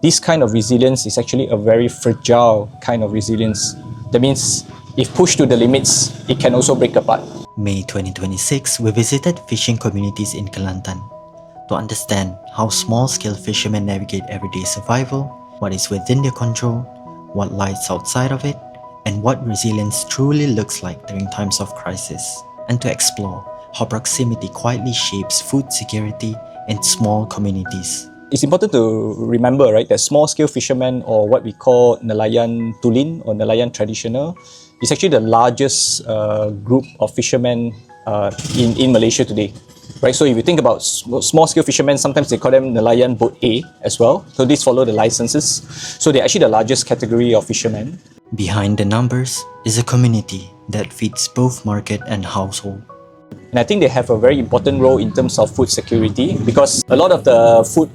this kind of resilience is actually a very fragile kind of resilience. That means if pushed to the limits, it can also break apart. May 2026, we visited fishing communities in Kelantan to understand how small-scale fishermen navigate everyday survival, what is within their control, what lies outside of it, and what resilience truly looks like during times of crisis, and to explore how proximity quietly shapes food security in small communities. It's important to remember, right, that small-scale fishermen, or what we call Nelayan Tulen or Nelayan traditional, is actually the largest group of fishermen in Malaysia today. Right, so if you think about small-scale fishermen, sometimes they call them Nelayan Boat A as well. So these follow the licenses. So they're actually the largest category of fishermen. Behind the numbers is a community that feeds both market and household. And I think they have a very important role in terms of food security, because a lot of the food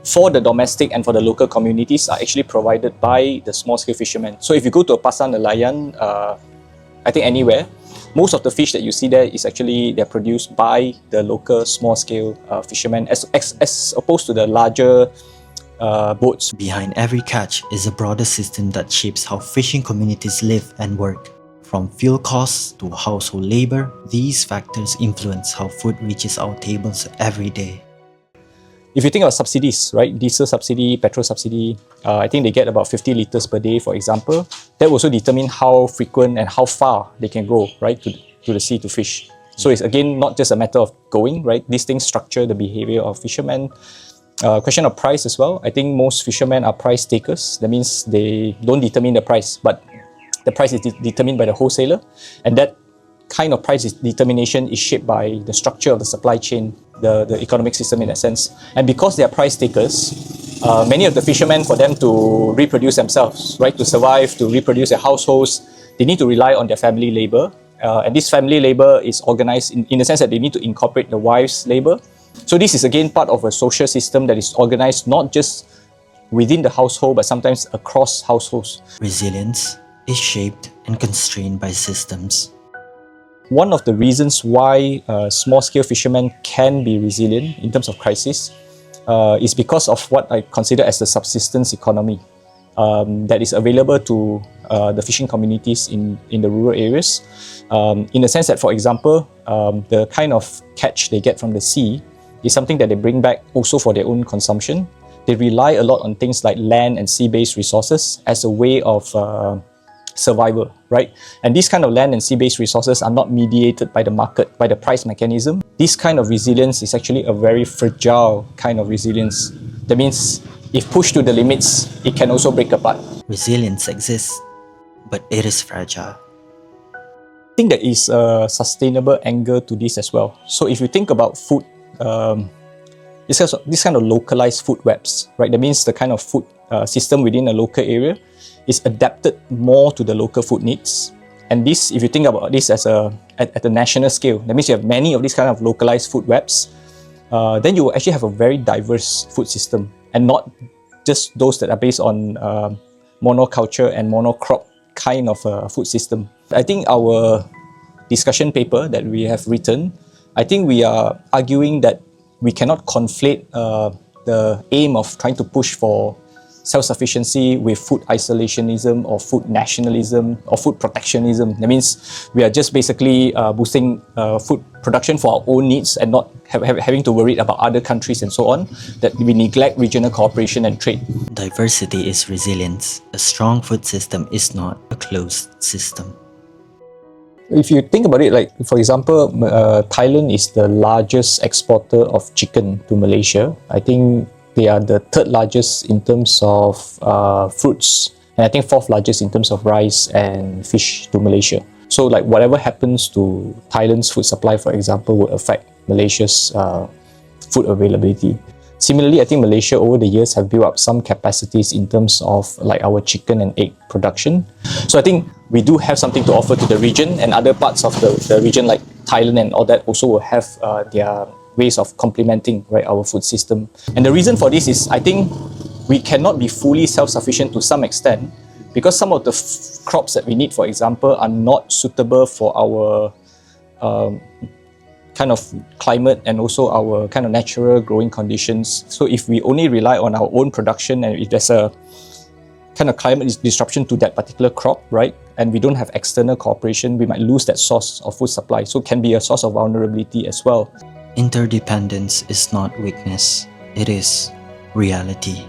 for the domestic and for the local communities are actually provided by the small-scale fishermen. So if you go to a pasar nelayan, I think anywhere, most of the fish that you see there is actually they're produced by the local small-scale fishermen as opposed to the larger boats. Behind every catch is a broader system that shapes how fishing communities live and work. From fuel costs to household labor, these factors influence how food reaches our tables every day. If you think about subsidies, right, diesel subsidy, petrol subsidy, I think they get about 50 litres per day, for example. That will also determine how frequent and how far they can go, right, to the sea to fish. So it's again not just a matter of going, right? These things structure the behaviour of fishermen. Question of price as well. I think most fishermen are price takers. That means they don't determine the price, but the price is determined by the wholesaler, and that kind of price determination is shaped by the structure of the supply chain, the economic system in that sense. And because they are price takers, many of the fishermen, for them to reproduce themselves, right, to survive, to reproduce their households, they need to rely on their family labour. And this family labour is organised in the sense that they need to incorporate the wife's labour. So this is again part of a social system that is organised not just within the household, but sometimes across households. Resilience is shaped and constrained by systems. One of the reasons why small-scale fishermen can be resilient in terms of crisis is because of what I consider as the subsistence economy that is available to the fishing communities in the rural areas. In the sense that, for example, the kind of catch they get from the sea is something that they bring back also for their own consumption. They rely a lot on things like land and sea-based resources as a way of survival, right? And these kind of land and sea-based resources are not mediated by the market, by the price mechanism. This kind of resilience is actually a very fragile kind of resilience. That means if pushed to the limits, it can also break apart. Resilience exists, but it is fragile. I think there is a sustainable angle to this as well. So if you think about food, this kind of localized food webs, right? That means the kind of food system within a local area is adapted more to the local food needs. And this, if you think about this as at a national scale, that means you have many of these kind of localized food webs, then you will actually have a very diverse food system, and not just those that are based on monoculture and monocrop kind of food system. I think our discussion paper that we have written, I think we are arguing that we cannot conflate the aim of trying to push for self-sufficiency with food isolationism or food nationalism or food protectionism. That means we are just basically boosting food production for our own needs and not having to worry about other countries and so on, that we neglect regional cooperation and trade. Diversity is resilience. A strong food system is not a closed system. If you think about it, like for example, Thailand is the largest exporter of chicken to Malaysia. I think they are the third largest in terms of fruits, and I think fourth largest in terms of rice and fish to Malaysia. So like whatever happens to Thailand's food supply, for example, will affect Malaysia's food availability. Similarly, I think Malaysia over the years have built up some capacities in terms of like our chicken and egg production. So I think we do have something to offer to the region, and other parts of the region like Thailand and all that also will have their ways of complementing, right, our food system. And the reason for this is, I think we cannot be fully self-sufficient to some extent, because some of the crops that we need, for example, are not suitable for our kind of climate and also our kind of natural growing conditions. So if we only rely on our own production, and if there's a kind of climate disruption to that particular crop, right, and we don't have external cooperation, we might lose that source of food supply. So it can be a source of vulnerability as well. Interdependence is not weakness, it is reality.